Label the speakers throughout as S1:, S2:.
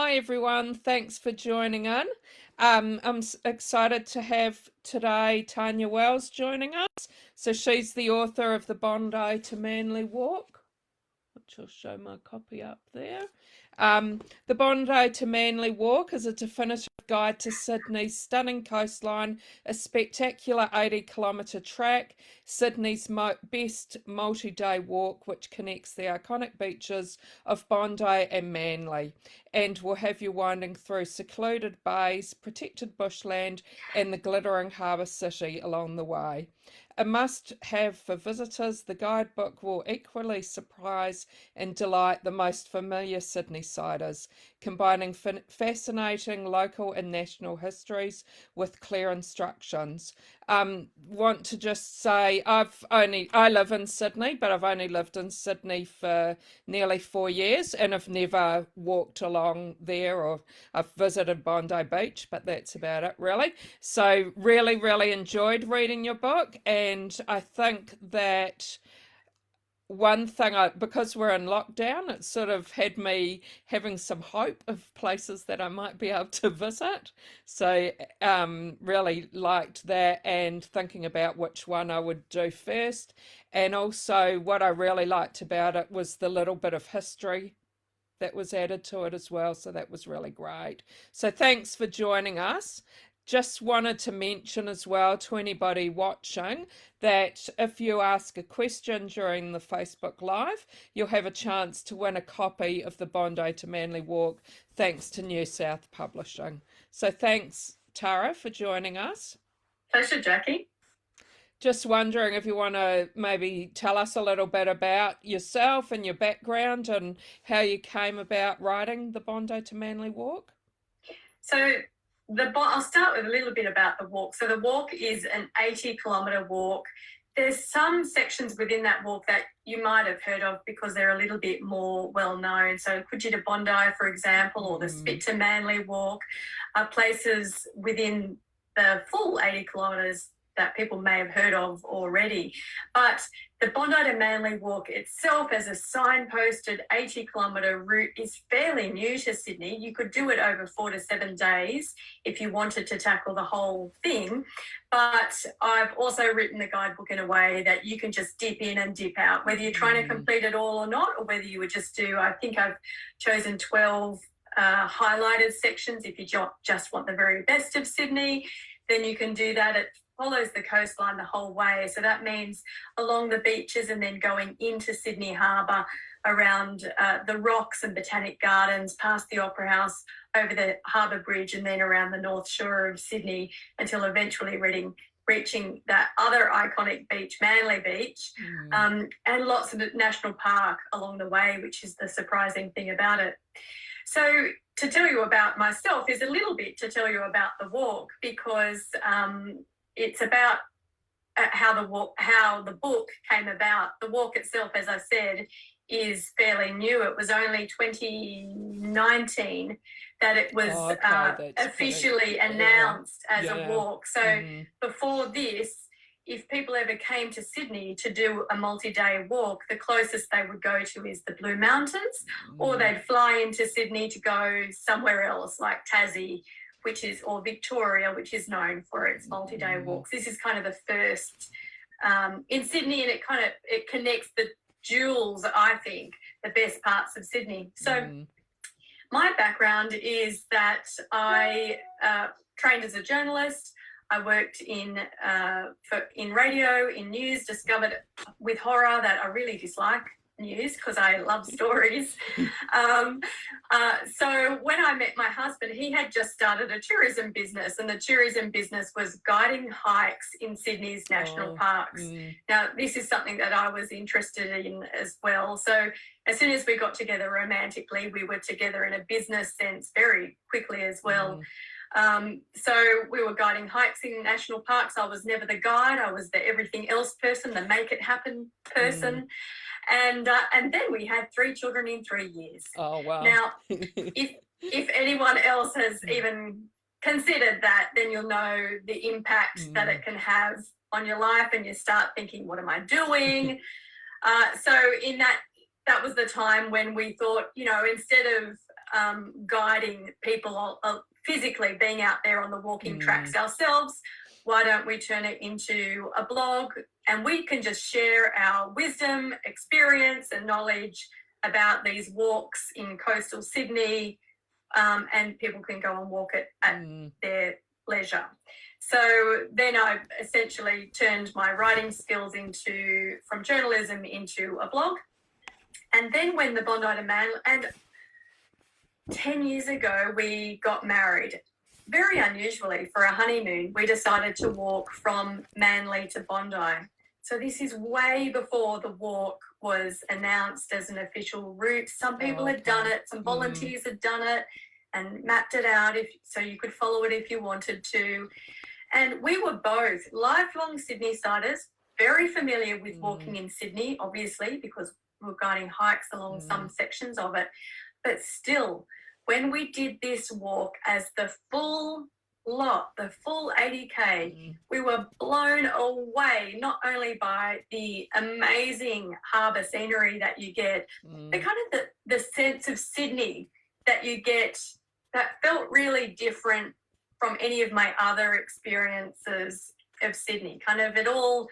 S1: Hi everyone, thanks for joining in. I'm excited to have today Tanya Wells joining us. So she's the author of the Bondi to Manly Walk, which I'll show my copy up there. The Bondi to Manly Walk is a definitive guide to Sydney's stunning coastline, a spectacular 80-kilometre track, Sydney's best multi-day walk, which connects the iconic beaches of Bondi and Manly, and will have you winding through secluded bays, protected bushland, and the glittering harbour city along the way. A must-have for visitors, the guidebook will equally surprise and delight the most familiar Sydney-siders, combining fascinating local and national histories with clear instructions. Want to just say I live in Sydney, but I've only lived in Sydney for nearly 4 years, and I've never walked along there, or I've visited Bondi Beach, but that's about it really. So really enjoyed reading your book, and I think that one thing, because we're in lockdown, it sort of had me having some hope of places that I might be able to visit. So really liked that, and thinking about which one I would do first. And also what I really liked about it was the little bit of history that was added to it as well. So that was really great. So thanks for joining us. Just wanted to mention as well to anybody watching that if you ask a question during the Facebook Live, you'll have a chance to win a copy of the Bondi to Manly Walk, thanks to New South Publishing. So thanks, Tara, for joining us.
S2: Pleasure, Jackie.
S1: Just wondering if you want to maybe tell us a little bit about yourself and your background and how you came about writing the Bondi to Manly Walk.
S2: So I'll start with a little bit about the walk. So the walk is an 80-kilometre walk. There's some sections within that walk that you might have heard of because they're a little bit more well-known. So Coogee to Bondi, for example, or the Spit to Manly Walk are places within the full 80 kilometres that people may have heard of already. But the Bondi to Manly Walk itself, as a signposted 80-kilometre route, is fairly new to Sydney. You could do it over 4 to 7 days if you wanted to tackle the whole thing. But I've also written the guidebook in a way that you can just dip in and dip out, whether you're trying to complete it all or not, or whether you would just do, I think I've chosen 12 highlighted sections. If you just want the very best of Sydney, then you can do that. It follows the coastline the whole way. So that means along the beaches and then going into Sydney Harbour, around the rocks and Botanic Gardens, past the Opera House, over the Harbour Bridge, and then around the North Shore of Sydney until eventually reaching that other iconic beach, Manly Beach, and lots of national park along the way, which is the surprising thing about it. So to tell you about myself is a little bit to tell you about the walk, because it's about how the book came about. The walk itself, as I said, is fairly new. It was only 2019 that it was officially announced as a walk. So before this, if people ever came to Sydney to do a multi-day walk, the closest they would go to is the Blue Mountains, or they'd fly into Sydney to go somewhere else like Tassie, or Victoria, which is known for its multi-day walks. This is kind of the first in Sydney, and it connects the jewels, I think, the best parts of Sydney. So my background is that I trained as a journalist. I worked in radio, in news, discovered with horror that I really dislike news because I love stories. So when I met my husband, he had just started a tourism business, and the tourism business was guiding hikes in Sydney's national parks. Now, this is something that I was interested in as well. So as soon as we got together romantically, we were together in a business sense very quickly as well. So we were guiding hikes in national parks. I was never the guide. I was the everything else person, the make it happen person. And then we had 3 children in 3 years.
S1: Oh, wow.
S2: Now, if anyone else has even considered that, then you'll know the impact that it can have on your life, and you start thinking, what am I doing? So in that was the time when we thought, instead of guiding people physically being out there on the walking tracks ourselves. Why don't we turn it into a blog and we can just share our wisdom, experience and knowledge about these walks in coastal Sydney, and people can go and walk it at their leisure. So then I essentially turned my writing skills from journalism into a blog. And then when the Bondi to Manly, and 10 years ago, we got married. Very unusually, for a honeymoon, we decided to walk from Manly to Bondi. So this is way before the walk was announced as an official route. Some people had done it, some volunteers had done it and mapped it out so you could follow it if you wanted to. And we were both lifelong Sydney-siders, very familiar with walking in Sydney, obviously, because we were guiding hikes along some sections of it. But still, when we did this walk as the full lot, the full 80K, we were blown away, not only by the amazing harbour scenery that you get, but kind of the sense of Sydney that you get that felt really different from any of my other experiences of Sydney. Kind of it all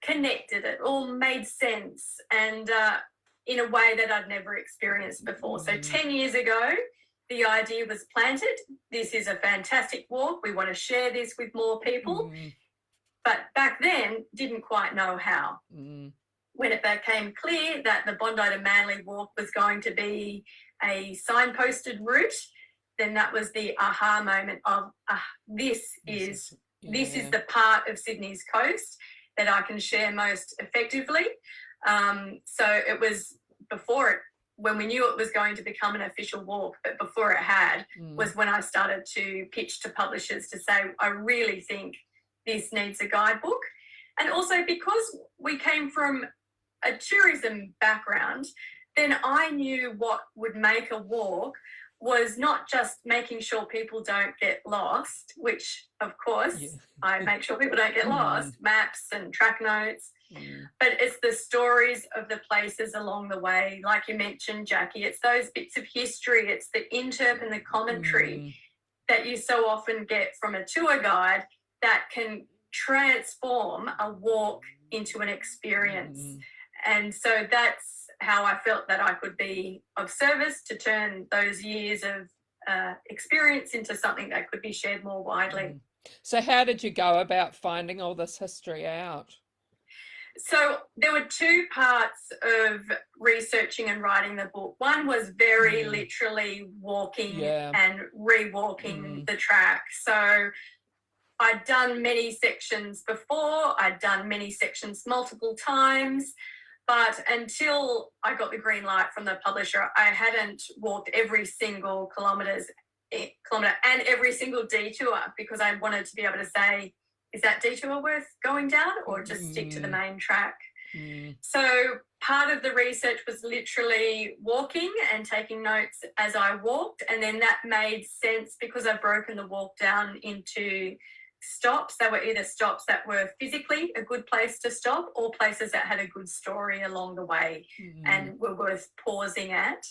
S2: connected, it all made sense, and in a way that I'd never experienced before. So 10 years ago, the idea was planted. This is a fantastic walk. We want to share this with more people. But back then, didn't quite know how. When it became clear that the Bondi to Manly walk was going to be a signposted route, then that was the aha moment of, this is the part of Sydney's coast that I can share most effectively. So it was when we knew it was going to become an official walk, but before it had, was when I started to pitch to publishers to say, I really think this needs a guidebook. And also because we came from a tourism background, then I knew what would make a walk was not just making sure people don't get lost, which of course I make sure people don't get lost, maps and track notes, but it's the stories of the places along the way. Like you mentioned, Jackie, it's those bits of history, it's the interp and the commentary that you so often get from a tour guide that can transform a walk into an experience. And so that's how I felt that I could be of service to turn those years of experience into something that could be shared more widely.
S1: So how did you go about finding all this history out?
S2: So there were two parts of researching and writing the book. One was very literally walking and rewalking the track. So I'd done many sections before, I'd done many sections multiple times, but until I got the green light from the publisher, I hadn't walked every single kilometre and every single detour, because I wanted to be able to say, is that detour worth going down or just stick to the main track? So part of the research was literally walking and taking notes as I walked, and then that made sense because I've broken the walk down into stops. They were either stops that were physically a good place to stop or places that had a good story along the way and were worth pausing at.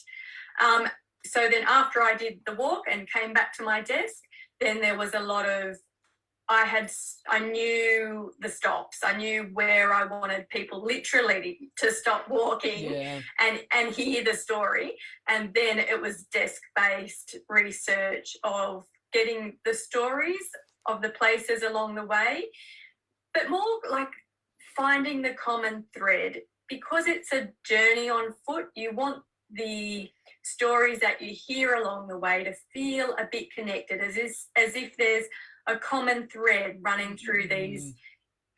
S2: So then after I did the walk and came back to my desk, then there was a lot of, I knew the stops. I knew where I wanted people literally to stop walking and hear the story. And then it was desk-based research of getting the stories of the places along the way, but more like finding the common thread. Because it's a journey on foot, you want the stories that you hear along the way to feel a bit connected, as if there's a common thread running through these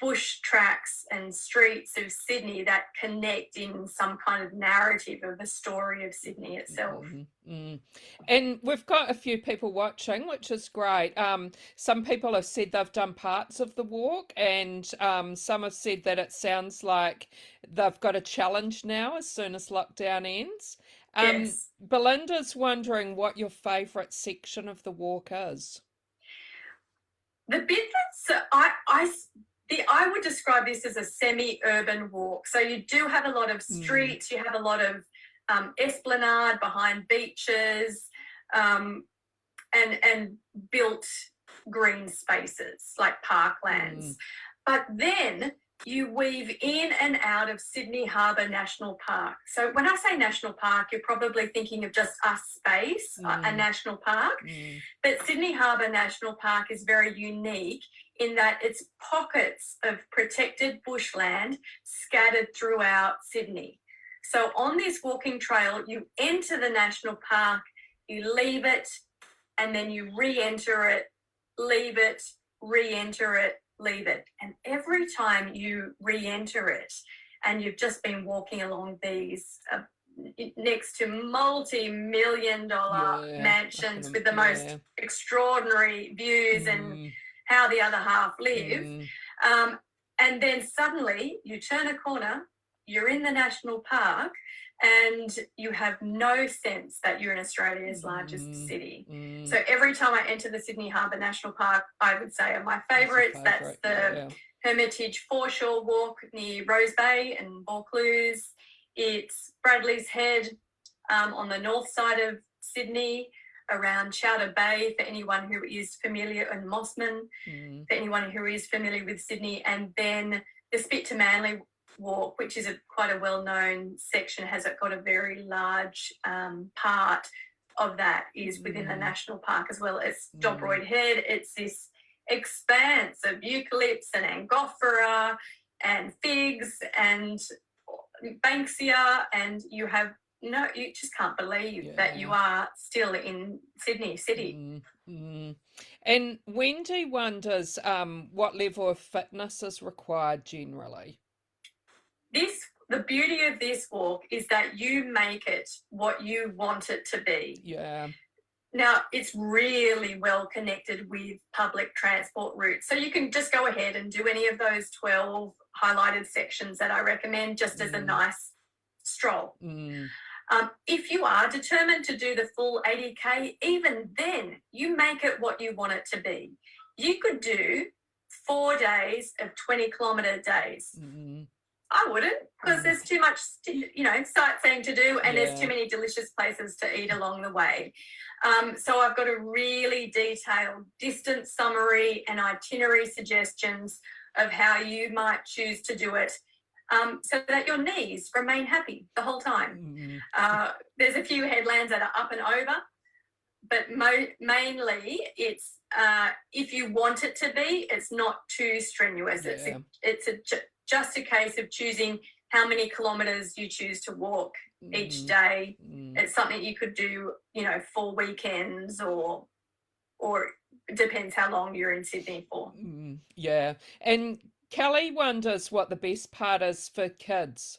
S2: bush tracks and streets of Sydney that connect in some kind of narrative of the story of Sydney itself.
S1: And we've got a few people watching, which is great. Some people have said they've done parts of the walk, and some have said that it sounds like they've got a challenge now as soon as lockdown ends.
S2: Yes.
S1: Belinda's wondering what your favourite section of the walk is.
S2: The bit that's I would describe this as a semi-urban walk. So you do have a lot of streets, you have a lot of esplanade behind beaches, and built green spaces like parklands. But then you weave in and out of Sydney Harbour National Park. So when I say national park, you're probably thinking of just a space, a national park. But Sydney Harbour National Park is very unique in that it's pockets of protected bushland scattered throughout Sydney. So on this walking trail, you enter the national park, you leave it, and then you re-enter it, leave it, re-enter it, leave it. And every time you re-enter it, and you've just been walking along these next to multi-million-dollar mansions with the most extraordinary views and how the other half live, and then suddenly you turn a corner, you're in the national park, and you have no sense that you're in Australia's largest city. So every time I enter the Sydney Harbour National Park, I would say are my favourites. That's the Hermitage Foreshore Walk near Rose Bay and Vaucluse. It's Bradley's Head on the north side of Sydney, around Chowder Bay, for anyone who is familiar, and Mossman, for anyone who is familiar with Sydney. And then the Spit to Manly Walk, which is quite a well-known section, has got a very large part of that is within the national park as well. It's Dobroyd Head. It's this expanse of eucalypts and angophora and figs and banksia, and you just can't believe that you are still in Sydney City.
S1: And Wendy wonders what level of fitness is required generally.
S2: The beauty of this walk is that you make it what you want it to be.
S1: Yeah.
S2: Now, it's really well connected with public transport routes. So you can just go ahead and do any of those 12 highlighted sections that I recommend just as a nice stroll. If you are determined to do the full 80K, even then, you make it what you want it to be. You could do 4 days of 20-kilometre days. I wouldn't, because there's too much, sightseeing to do, and there's too many delicious places to eat along the way. So I've got a really detailed distance summary and itinerary suggestions of how you might choose to do it, so that your knees remain happy the whole time. There's a few headlands that are up and over, but mainly it's if you want it to be, it's not too strenuous. It's just a case of choosing how many kilometres you choose to walk each day. It's something you could do, 4 weekends, or it depends how long you're in Sydney for.
S1: And Kelly wonders what the best part is for kids.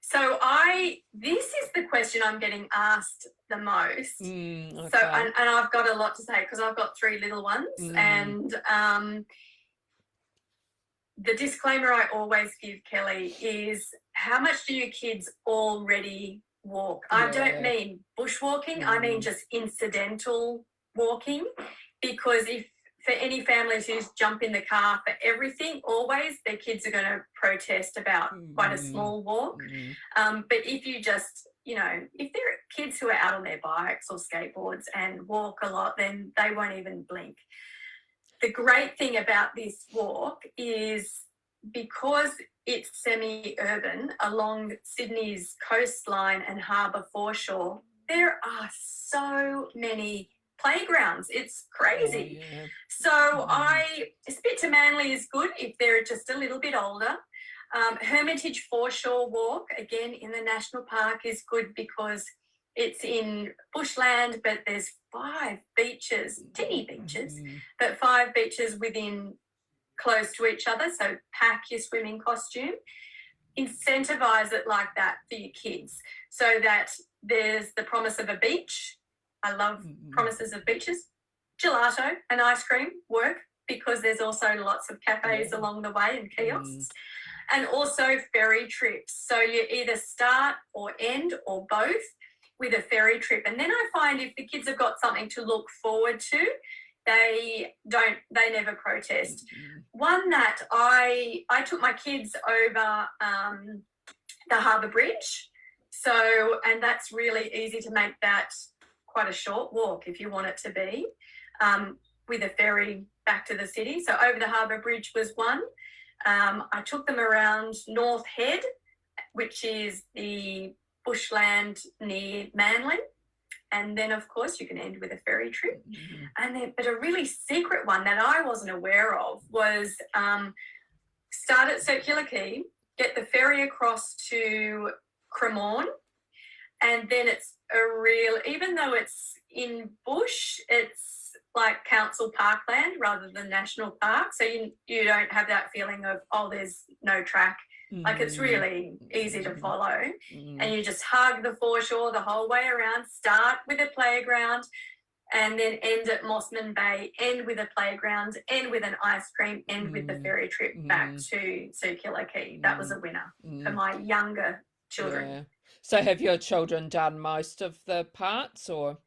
S2: So this is the question I'm getting asked the most. So, and I've got a lot to say because I've got 3 little ones, and the disclaimer I always give, Kelly, is how much do your kids already walk? I don't mean bushwalking, I mean just incidental walking, because if for any families who jump in the car for everything, always, their kids are going to protest about quite a small walk. But if you just, if there are kids who are out on their bikes or skateboards and walk a lot, then they won't even blink. The great thing about this walk is because it's semi-urban along Sydney's coastline and harbour foreshore, there are so many playgrounds. It's crazy. So Spit to Manly is good if they're just a little bit older. Hermitage Foreshore Walk, again in the national park, is good because it's in bushland, but there's 5 beaches, teeny beaches, but 5 beaches within close to each other. So pack your swimming costume, incentivise it like that for your kids, so that there's the promise of a beach. I love promises of beaches. Gelato and ice cream work because there's also lots of cafes along the way and kiosks. And also ferry trips. So you either start or end or both with a ferry trip. And then I find if the kids have got something to look forward to, they never protest. One that I took my kids over the Harbour Bridge. So, and that's really easy to make that quite a short walk if you want it to be, with a ferry back to the city. So over the Harbour Bridge was one. I took them around North Head, which is the bushland near Manly. And then, of course, you can end with a ferry trip. But a really secret one that I wasn't aware of was start at Circular Quay, get the ferry across to Cremorne, and then it's even though it's in bush, it's like council parkland rather than national park. So you don't have that feeling of, oh, there's no track. Like, it's really easy to follow. And you just hug the foreshore the whole way around, start with a playground, and then end at Mossman Bay, end with a playground, end with an ice cream, end with the ferry trip back to Circular Quay. That was a winner for my younger children.
S1: Yeah. So have your children done most of the parts, or?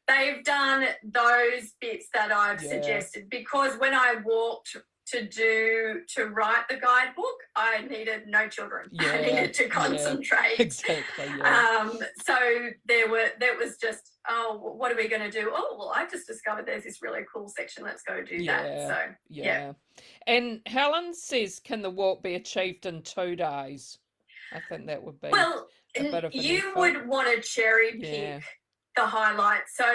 S2: They've done those bits that I've suggested, because when I walked to write the guidebook, I needed no children. I needed to concentrate.
S1: Exactly.
S2: So there was just, oh, what are we going to do? Oh, well, I just discovered there's this really cool section. Let's go do that. So yeah.
S1: And Helen says, can the walk be achieved in 2 days? I think that would be a bit of an effort.
S2: Would want to cherry pick the highlights. So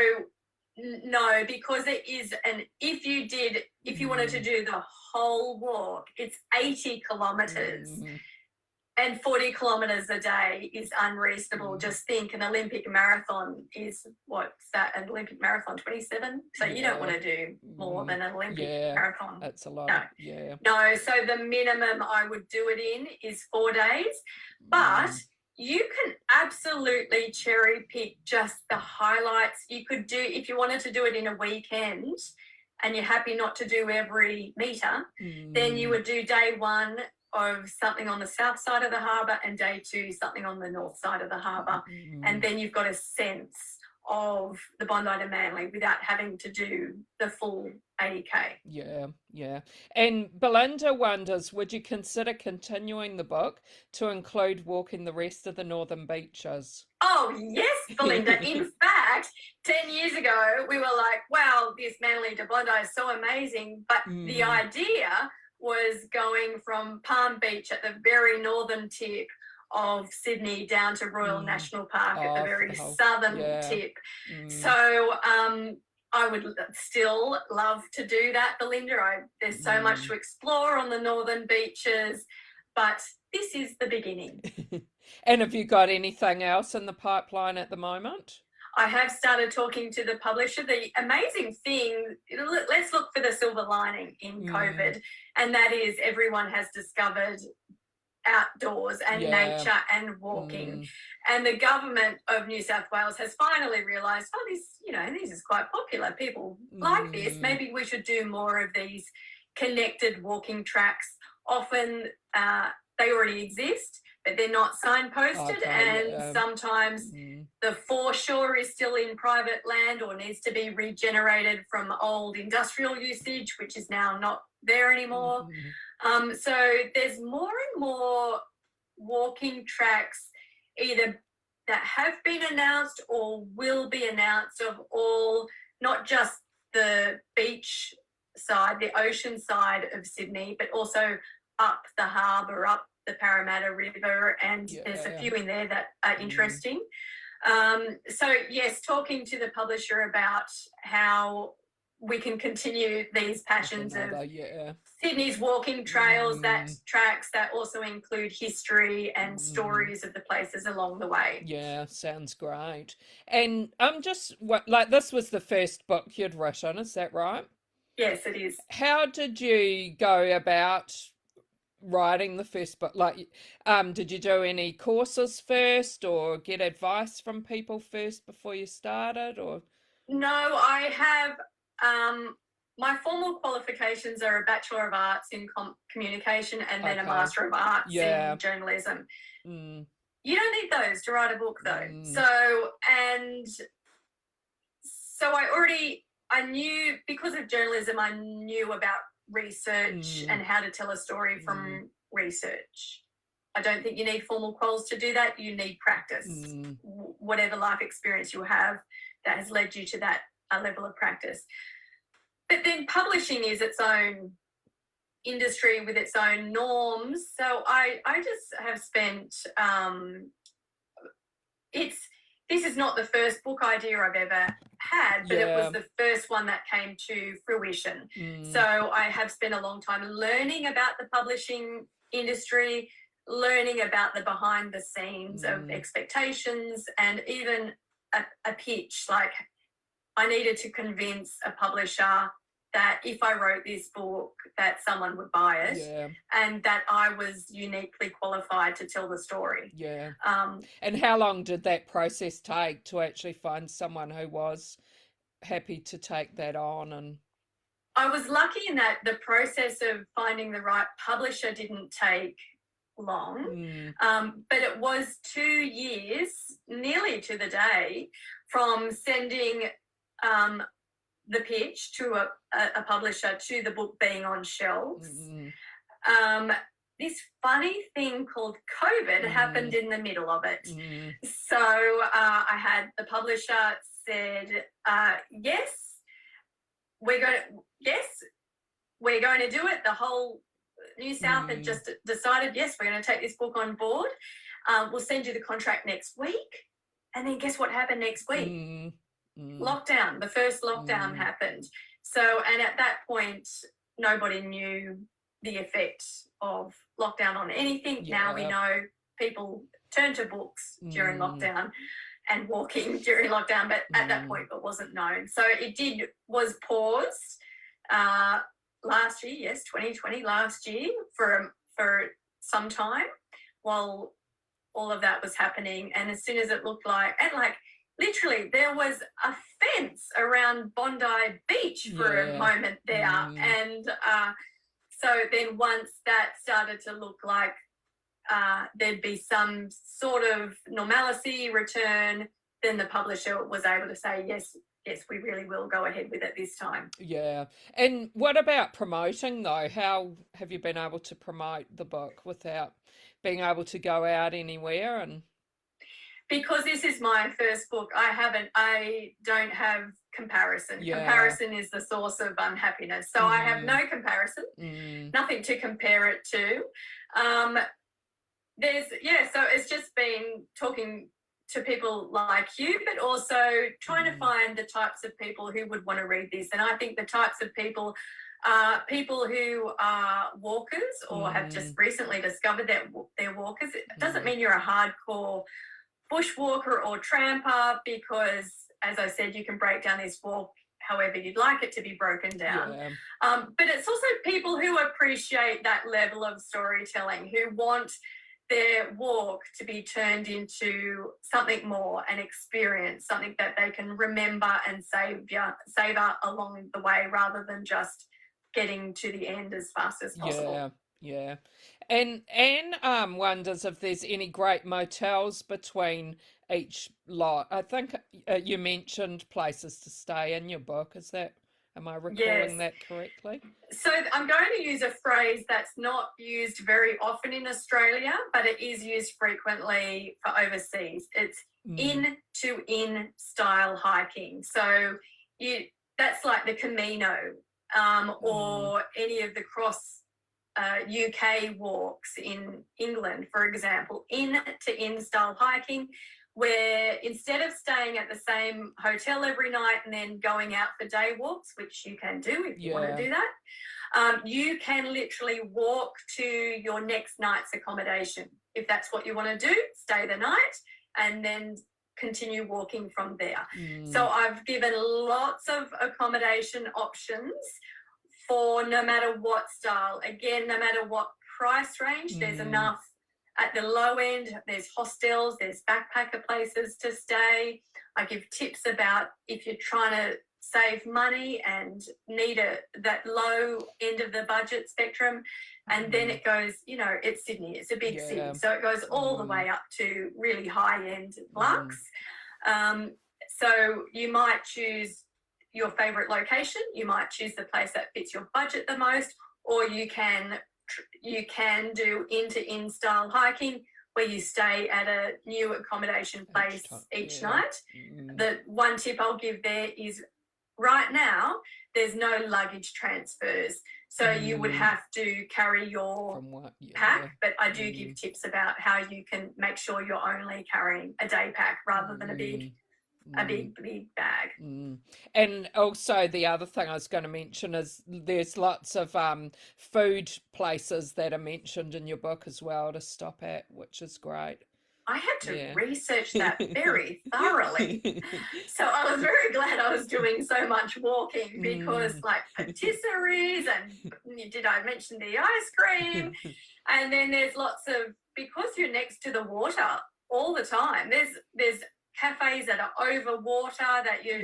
S2: no, because it is if you wanted to do the whole walk, it's 80 kilometres. And 40 kilometres a day is unreasonable. Just think, an Olympic marathon is, what's that, an Olympic marathon, 27? So you don't want to do more than an Olympic marathon.
S1: That's a lot.
S2: No, so the minimum I would do it in is 4 days. But you can absolutely cherry pick just the highlights. You could do, if you wanted to do it in a weekend and you're happy not to do every metre, then you would do day one of something on the south side of the harbour and day two something on the north side of the harbour. And then you've got a sense of the Bondi to Manly without having to do the full 80k.
S1: Yeah. And Belinda wonders, would you consider continuing the book to include walking the rest of the northern beaches?
S2: Oh, yes, Belinda. In fact, 10 years ago, we were like, wow, this Manly to Bondi is so amazing. But the idea was going from Palm Beach at the very northern tip of Sydney down to Royal National Park at the very southern tip. So I would still love to do that, Belinda. There's so much to explore on the northern beaches, but this is the beginning.
S1: And have you got anything else in the pipeline at the moment?
S2: I have started talking to the publisher. The amazing thing, let's look for the silver lining in COVID, and that is everyone has discovered outdoors and nature and walking. And the government of New South Wales has finally realised, oh, this is quite popular. People like this. Maybe we should do more of these connected walking tracks. Often they already exist, but they're not signposted, and sometimes the foreshore is still in private land or needs to be regenerated from old industrial usage, which is now not there anymore. So there's more and more walking tracks either that have been announced or will be announced, of all, not just the beach side, the ocean side of Sydney, but also up the harbour, up the Parramatta River, and there's a few in there that are interesting. So yes, talking to the publisher about how we can continue these passions of Sydney's walking trails, that tracks that also include history and stories of the places along the way.
S1: Yeah, sounds great. And I'm just, this was the first book you'd written, is that right?
S2: Yes, it is.
S1: How did you go about writing the first book? Did you do any courses first or get advice from people first before you started? Or
S2: no, I have my formal qualifications are a Bachelor of Arts in Communication and then a Master of Arts in Journalism. You don't need those to write a book, though. So I knew, because of journalism, I knew about research and how to tell a story from research. I don't think you need formal quals to do that. You need practice. Whatever life experience you have, that has led you to that level of practice. But then publishing is its own industry with its own norms. So I just have spent, this is not the first book idea I've ever had, but it was the first one that came to fruition. So I have spent a long time learning about the publishing industry, learning about the behind the scenes of expectations, and even a pitch. Like, I needed to convince a publisher that if I wrote this book, that someone would buy it, and that I was uniquely qualified to tell the story.
S1: And how long did that process take to actually find someone who was happy to take that on? And
S2: I was lucky in that the process of finding the right publisher didn't take long, but it was 2 years, nearly to the day, from sending the pitch to a publisher to the book being on shelves. This funny thing called COVID happened in the middle of it. So I had the publisher said, yes, we're going to do it. The whole New South had just decided, yes, we're going to take this book on board. We'll send you the contract next week. And then guess what happened next week? Lockdown. The first lockdown happened. So, and at that point, nobody knew the effect of lockdown on anything. Now we know people turn to books during lockdown and walking during lockdown, but at that point it wasn't known. So it was paused last year, 2020, last year, for some time while all of that was happening. And as soon as it looked like, and like, literally, there was a fence around Bondi Beach for a moment there. And so then once that started to look like there'd be some sort of normalcy return, then the publisher was able to say, yes, we really will go ahead with it this time.
S1: And what about promoting, though? How have you been able to promote the book without being able to go out anywhere? And
S2: because this is my first book, I don't have comparison. Comparison is the source of unhappiness. So I have no comparison, nothing to compare it to. So it's just been talking to people like you, but also trying to find the types of people who would want to read this. And I think the types of people are people who are walkers or have just recently discovered that they're walkers. It doesn't mean you're a hardcore bushwalker or tramper, because, as I said, you can break down this walk however you'd like it to be broken down. But it's also people who appreciate that level of storytelling, who want their walk to be turned into something more, an experience, something that they can remember and savor along the way, rather than just getting to the end as fast as possible.
S1: And Anne wonders if there's any great motels between each lot. I think you mentioned places to stay in your book. Am I recalling that correctly?
S2: So I'm going to use a phrase that's not used very often in Australia, but it is used frequently for overseas. It's in style hiking. So that's like the Camino or any of the cross UK walks in England, for example, in style hiking, where instead of staying at the same hotel every night and then going out for day walks, which you can do if you want to do that, you can literally walk to your next night's accommodation. If that's what you want to do, stay the night and then continue walking from there. So I've given lots of accommodation options for no matter what style. Again, no matter what price range, there's enough. At the low end, there's hostels, there's backpacker places to stay. I give tips about if you're trying to save money and need that low end of the budget spectrum. And then it goes, it's Sydney, it's a big city. So it goes all the way up to really high-end luxe. So you might choose your favourite location, you might choose the place that fits your budget the most, or you can do in style hiking, where you stay at a new accommodation place each night. The one tip I'll give there is right now there's no luggage transfers, so you would have to carry your pack, but I do give tips about how you can make sure you're only carrying a day pack rather than a big bag.
S1: And also the other thing I was going to mention is there's lots of food places that are mentioned in your book as well to stop at, which is great.
S2: I had to research that very thoroughly. So I was very glad I was doing so much walking because like patisseries and I mention the ice cream? And then there's lots of, because you're next to the water all the time, there's cafes that are over water that you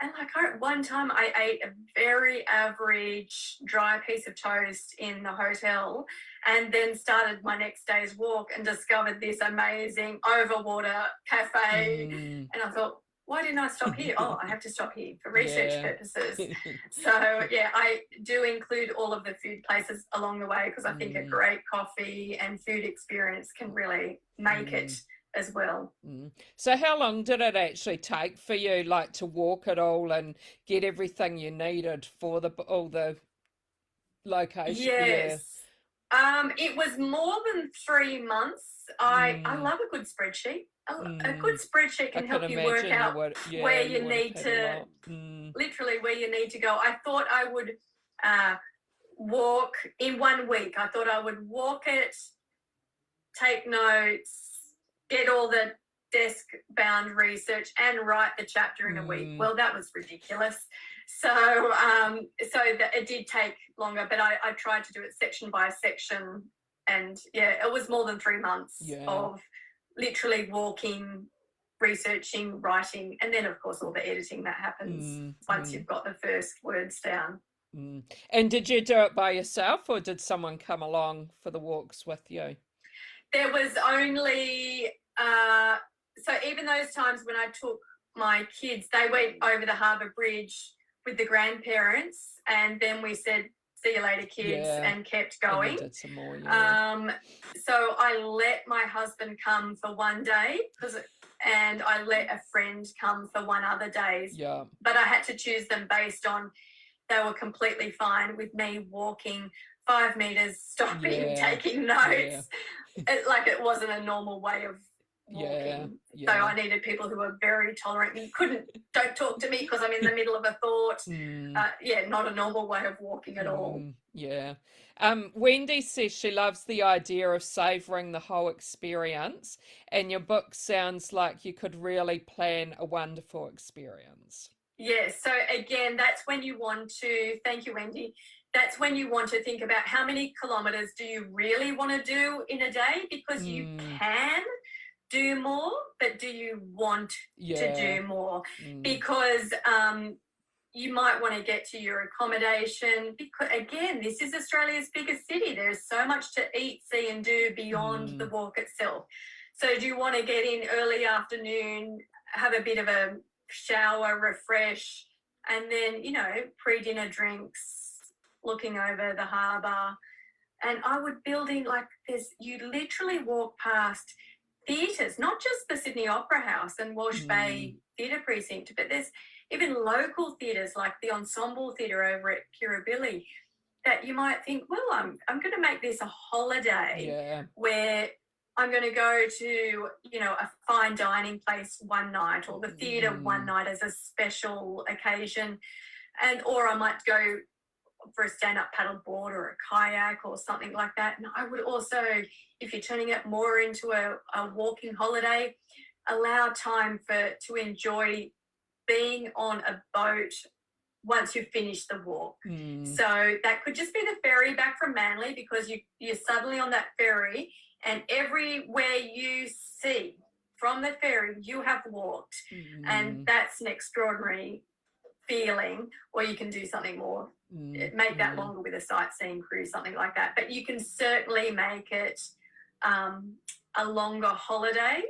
S2: and like one time I ate a very average dry piece of toast in the hotel and then started my next day's walk and discovered this amazing overwater cafe and I thought, why didn't I stop here? Oh, I have to stop here for research purposes. So yeah, I do include all of the food places along the way because I think a great coffee and food experience can really make it as well.
S1: So how long did it actually take for you, like, to walk it all and get everything you needed for all the location?
S2: Yes. It was more than 3 months. I love a good spreadsheet. A good spreadsheet can help you work out where you need to, literally where you need to go. I thought I would walk in 1 week. I thought I would walk it, take notes, get all the desk-bound research and write the chapter in a week. Well, that was ridiculous. So it did take longer, but I tried to do it section by section. And yeah, it was more than 3 months of literally walking, researching, writing, and then of course all the editing that happens once you've got the first words down.
S1: And did you do it by yourself or did someone come along for the walks with you?
S2: There was only, so even those times when I took my kids, they went over the Harbour Bridge with the grandparents and then we said, see you later, kids, and kept going.
S1: And did some more,
S2: so I let my husband come for 1 day and I let a friend come for 1 other day.
S1: Yeah.
S2: But I had to choose them based on, they were completely fine with me walking 5 meters, stopping, taking notes. It wasn't a normal way of walking. So I needed people who were very tolerant and don't talk to me because I'm in the middle of a thought. Not a normal way of walking at all.
S1: Wendy says she loves the idea of savouring the whole experience, and your book sounds like you could really plan a wonderful experience.
S2: Yes, so again, that's when you want to, thank you, Wendy, that's when you want to think about how many kilometres do you really want to do in a day, because you can do more, but do you want to do more? Because you might want to get to your accommodation, because again, this is Australia's biggest city. There's so much to eat, see and do beyond the walk itself. So do you want to get in early afternoon, have a bit of a shower, refresh, and then, pre-dinner drinks, looking over the harbour. And I would build in, you literally walk past theatres, not just the Sydney Opera House and Walsh Bay Theatre Precinct, but there's even local theatres like the Ensemble Theatre over at Kirribilli that you might think, well, I'm going to make this a holiday where I'm going to go to, a fine dining place one night, or the theatre one night as a special occasion, or I might go for a stand-up paddleboard or a kayak or something like that. And I would also, if you're turning it more into a walking holiday, allow time to enjoy being on a boat once you've finished the walk. So that could just be the ferry back from Manly, because you're suddenly on that ferry and everywhere you see from the ferry you have walked, and that's an extraordinary feeling. Or you can do something more, make that longer with a sightseeing cruise, something like that. But you can certainly make it a longer holiday,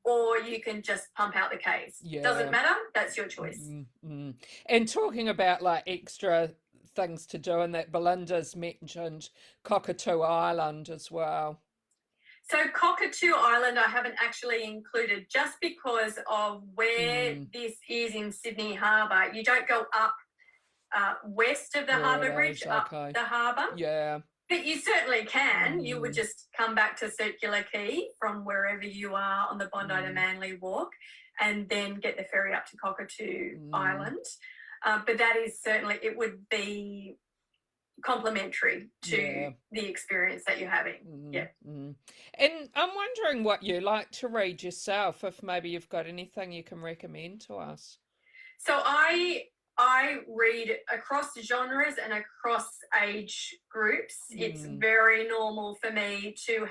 S2: or you can just pump out the caves. Doesn't matter, that's your choice.
S1: And talking about extra things to do, and that Belinda's mentioned Cockatoo Island as well.
S2: So Cockatoo Island I haven't actually included just because of where this is in Sydney Harbour. You don't go up west of the Harbour Bridge, up the harbour.
S1: Yeah.
S2: But you certainly can. You would just come back to Circular Quay from wherever you are on the Bondi to Manly Walk and then get the ferry up to Cockatoo Island. But that is certainly, it would be complementary to the experience that you're having. Yeah.
S1: And I'm wondering what you like to read yourself, if maybe you've got anything you can recommend to us.
S2: So I read across genres and across age groups. It's very normal for me to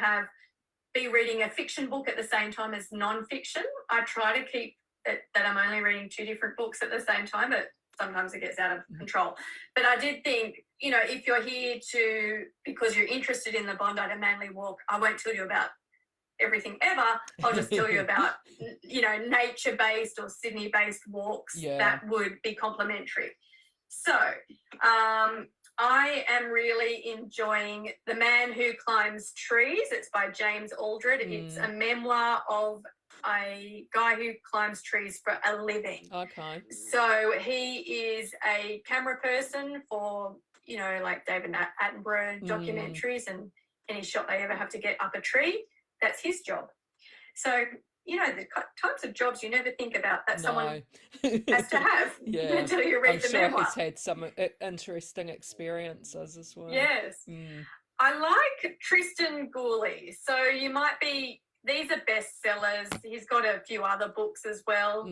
S2: be reading a fiction book at the same time as non-fiction. I try to keep it that I'm only reading 2 different books at the same time, but sometimes it gets out of control. But I did think, if you're here because you're interested in the Bondi to Manly Walk, I won't tell you about everything ever. I'll just tell you about, nature-based or Sydney-based walks that would be complementary. So I am really enjoying The Man Who Climbs Trees. It's by James Aldred. It's a memoir of a guy who climbs trees for a living.
S1: Okay.
S2: So he is a camera person for, like David Attenborough documentaries, and any shot they ever have to get up a tree, that's his job. So, the types of jobs you never think about that someone has to have until you read the memoir.
S1: He's had some interesting experiences as well.
S2: Yes. I like Tristan Gooley. So these are bestsellers. He's got a few other books as well.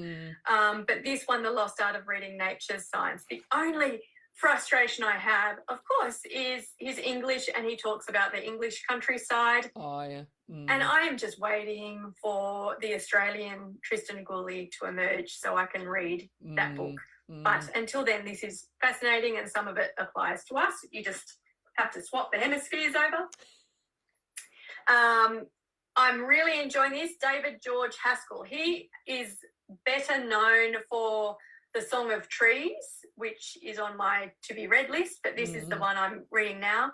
S2: But this one, The Lost Art of Reading Nature's Science. The only frustration I have, of course, is his English, and he talks about the English countryside.
S1: Oh, yeah.
S2: And I am just waiting for the Australian Tristan Gooley to emerge so I can read that book. But until then, this is fascinating, and some of it applies to us. You just have to swap the hemispheres over. I'm really enjoying this. David George Haskell. He is better known for The Song of Trees, which is on my to-be-read list, but this is the one I'm reading now.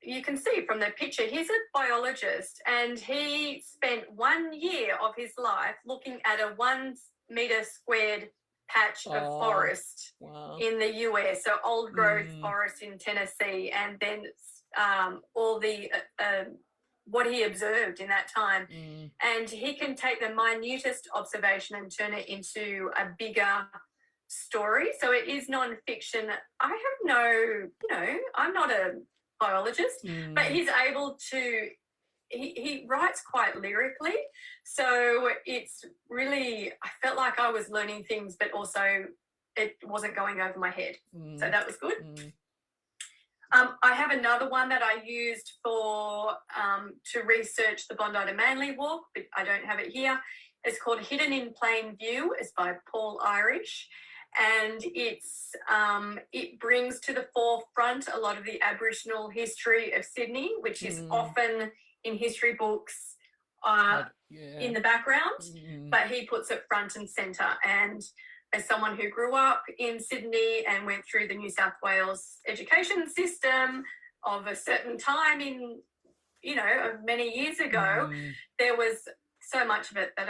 S2: You can see from the picture, he's a biologist, and he spent 1 year of his life looking at a 1 meter squared patch of forest in the US, so old growth forest in Tennessee, and then all the what he observed in that time. And he can take the minutest observation and turn it into a bigger story. So it is non-fiction. I have I'm not a biologist, but he's able to, he writes quite lyrically. So it's really, I felt like I was learning things, but also it wasn't going over my head. So that was good. I have another one that I used to research the Bondi to Manly Walk, but I don't have it here. It's called Hidden in Plain View. It's by Paul Irish, and it brings to the forefront a lot of the Aboriginal history of Sydney, which is often in history books in the background, but he puts it front and centre. And as someone who grew up in Sydney and went through the New South Wales education system of a certain time in, many years ago, there was so much of it that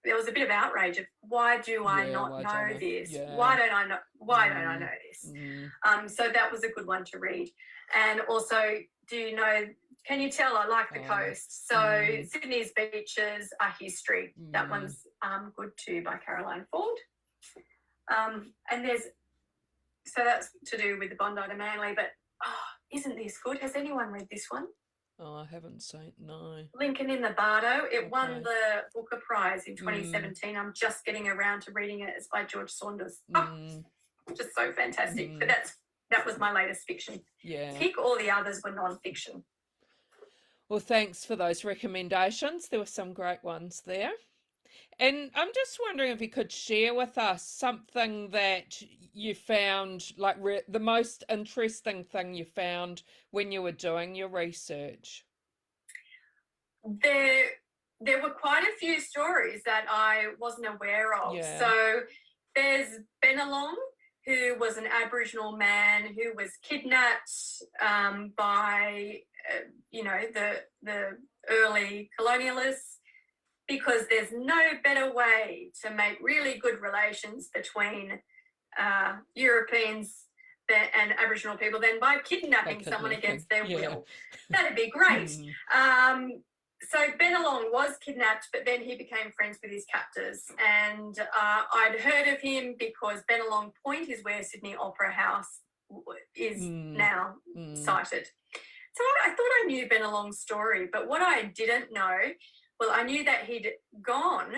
S2: there was a bit of outrage of why do I not know this? Why don't I know this? So that was a good one to read. And also, can you tell I like the coast? So Sydney's beaches are history. That one's good too, by Caroline Ford. And so that's to do with the Bondi to Manly, but isn't this good? Has anyone read this one?
S1: Oh, I haven't seen, no.
S2: Lincoln in the Bardo. It won the Booker Prize in 2017. I'm just getting around to reading it. It's by George Saunders. Just so fantastic. But that was my latest fiction.
S1: Yeah.
S2: Pick all the others were non-fiction.
S1: Well, thanks for those recommendations. There were some great ones there. And I'm just wondering if you could share with us something that you found, like the most interesting thing you found when you were doing your research.
S2: There were quite a few stories that I wasn't aware of. Yeah. So there's Benelong, who was an Aboriginal man who was kidnapped by, the early colonialists, because there's no better way to make really good relations between Europeans and Aboriginal people than by kidnapping someone against their will. That'd be great. So Bennelong was kidnapped, but then he became friends with his captors. And I'd heard of him because Bennelong Point is where Sydney Opera House is now sited. So I thought I knew Bennelong's story, but what I didn't know, well, I knew that he'd gone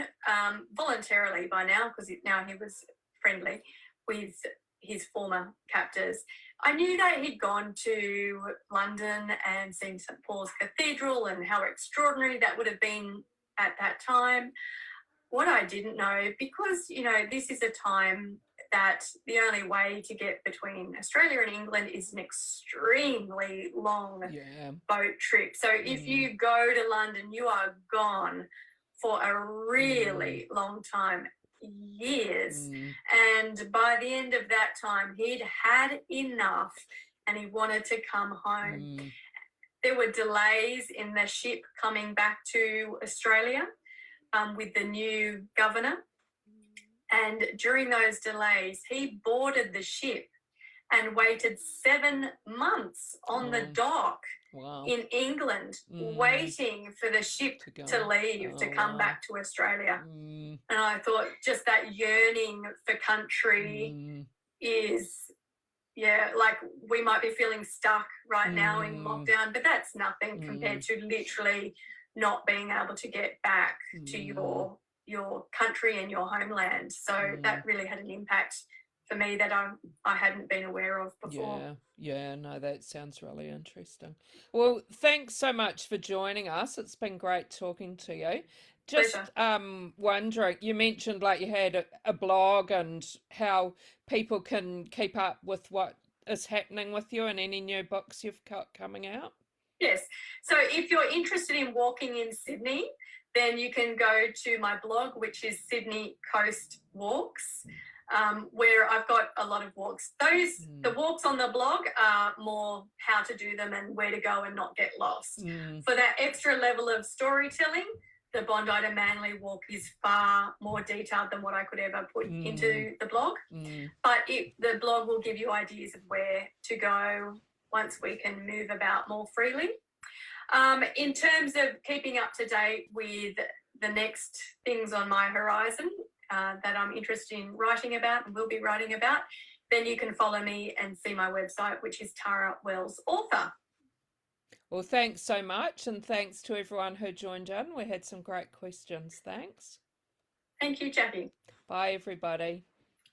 S2: voluntarily by now, because now he was friendly with his former captors. I knew that he'd gone to London and seen St Paul's Cathedral and how extraordinary that would have been at that time. What I didn't know, because, this is a time that the only way to get between Australia and England is an extremely long boat trip. So if you go to London, you are gone for a really long time, years. And by the end of that time, he'd had enough and he wanted to come home. There were delays in the ship coming back to Australia with the new governor. And during those delays, he boarded the ship and waited 7 months on the dock in England, waiting for the ship to leave, to come back to Australia. And I thought just that yearning for country is, like we might be feeling stuck right now in lockdown, but that's nothing compared to literally not being able to get back to your country and your homeland. So that really had an impact for me that I hadn't been aware of before.
S1: No, that sounds really interesting. Well, thanks so much for joining us. It's been great talking to you. Just wondering, you mentioned like you had a blog and how people can keep up with what is happening with you and any new books you've got coming out.
S2: Yes. So if you're interested in walking in Sydney, then you can go to my blog, which is Sydney Coast Walks, where I've got a lot of walks. The walks on the blog are more how to do them and where to go and not get lost. For that extra level of storytelling, the Bondi to Manly walk is far more detailed than what I could ever put into the blog. But the blog will give you ideas of where to go once we can move about more freely. In terms of keeping up to date with the next things on my horizon that I'm interested in writing about and will be writing about, then you can follow me and see my website, which is Tara Wells Author.
S1: Well, thanks so much, and thanks to everyone who joined in. We had some great questions. Thanks.
S2: Thank you, Jackie.
S1: Bye, everybody.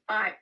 S2: Bye.